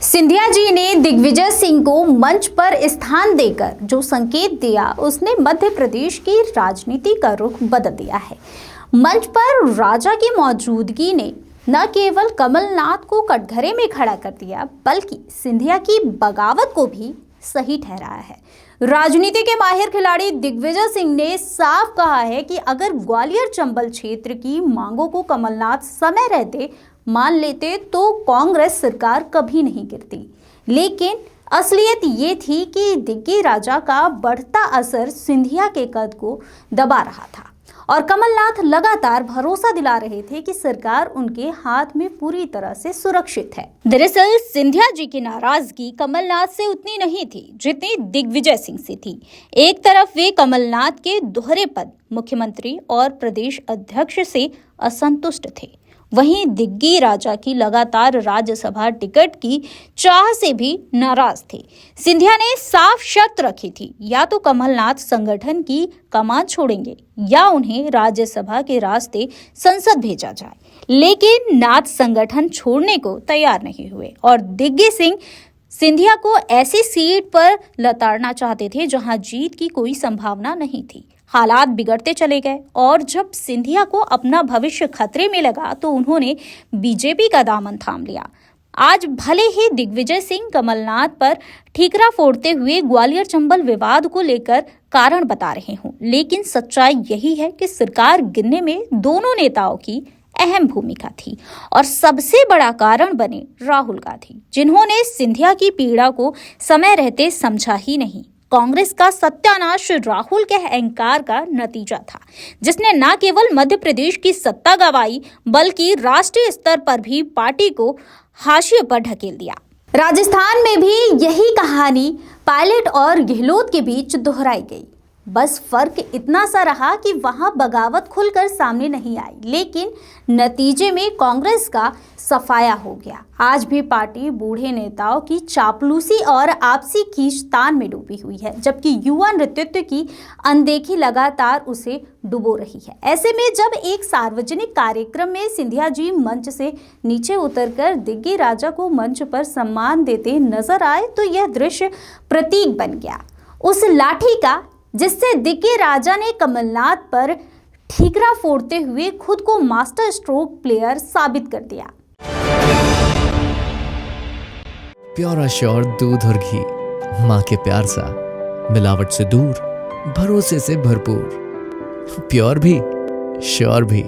सिंधिया जी ने दिग्विजय सिंह को मंच पर स्थान देकर जो संकेत दिया उसने मध्य प्रदेश की राजनीति का रुख बदल दिया है। मंच पर राजा की मौजूदगी ने न केवल कमलनाथ को कटघरे में खड़ा कर दिया बल्कि सिंधिया की बगावत को भी सही ठहराया है। राजनीति के माहिर खिलाड़ी दिग्विजय सिंह ने साफ कहा है कि अगर ग्वालियर चंबल क्षेत्र की मांगों को कमलनाथ समय रहते मान लेते तो कांग्रेस सरकार कभी नहीं गिरती। लेकिन असलियत ये थी कि दिग्गी राजा का बढ़ता असर सिंधिया के कद को दबा रहा था और कमलनाथ लगातार भरोसा दिला रहे थे कि सरकार उनके हाथ में पूरी तरह से सुरक्षित है। दरअसल सिंधिया जी की नाराजगी कमलनाथ से उतनी नहीं थी जितनी दिग्विजय सिंह से थी। एक तरफ वे कमलनाथ के दोहरे पद मुख्यमंत्री और प्रदेश अध्यक्ष से असंतुष्ट थे, वहीं दिग्गी राजा की लगातार राज्यसभा टिकट की चाह से भी नाराज थे। सिंधिया ने साफ शर्त रखी थी, या तो कमलनाथ संगठन की कमान छोड़ेंगे या उन्हें राज्यसभा के रास्ते संसद भेजा जाए। लेकिन नाथ संगठन छोड़ने को तैयार नहीं हुए और दिग्गी सिंह सिंधिया को ऐसी सीट पर लताड़ना चाहते थे जहां जीत की कोई संभावना नहीं थी। हालात बिगड़ते चले गए और जब सिंधिया को अपना भविष्य खतरे में लगा तो उन्होंने बीजेपी का दामन थाम लिया। आज भले ही दिग्विजय सिंह कमलनाथ पर ठीकरा फोड़ते हुए ग्वालियर चंबल विवाद को लेकर कारण बता रहे हों, लेकिन सच्चाई यही है कि सरकार गिरने में दोनों नेताओं की अहम भूमिका थी और सबसे बड़ा कारण बने राहुल गांधी, जिन्होंने सिंधिया की पीड़ा को समय रहते समझा ही नहीं। कांग्रेस का सत्यानाश राहुल के अहंकार का नतीजा था, जिसने न केवल मध्य प्रदेश की सत्ता गंवाई बल्कि राष्ट्रीय स्तर पर भी पार्टी को हाशिए पर ढकेल दिया। राजस्थान में भी यही कहानी पायलट और गहलोत के बीच दोहराई गई। बस फर्क इतना सा रहा कि वहां बगावत खुलकर सामने नहीं आई, लेकिन नतीजे में कांग्रेस का सफाया हो गया। आज भी पार्टी बूढ़े नेताओं की चापलूसी और आपसी खींचतान में डूबी हुई है, जबकि युवा नेतृत्व की अनदेखी लगातार उसे डुबो रही है। ऐसे में जब एक सार्वजनिक कार्यक्रम में सिंधिया जी मंच से नीचे उतरकर दिग्गी राजा को मंच पर सम्मान देते नजर आए तो यह दृश्य प्रतीक बन गया उस लाठी का जिससे दिग्गी राजा ने कमलनाथ पर ठीकरा फोड़ते हुए खुद को मास्टर स्ट्रोक प्लेयर साबित कर दिया। प्योर श्योर दूध और घी, माँ के प्यार सा, मिलावट से दूर, भरोसे से भरपूर, प्योर भी श्योर भी।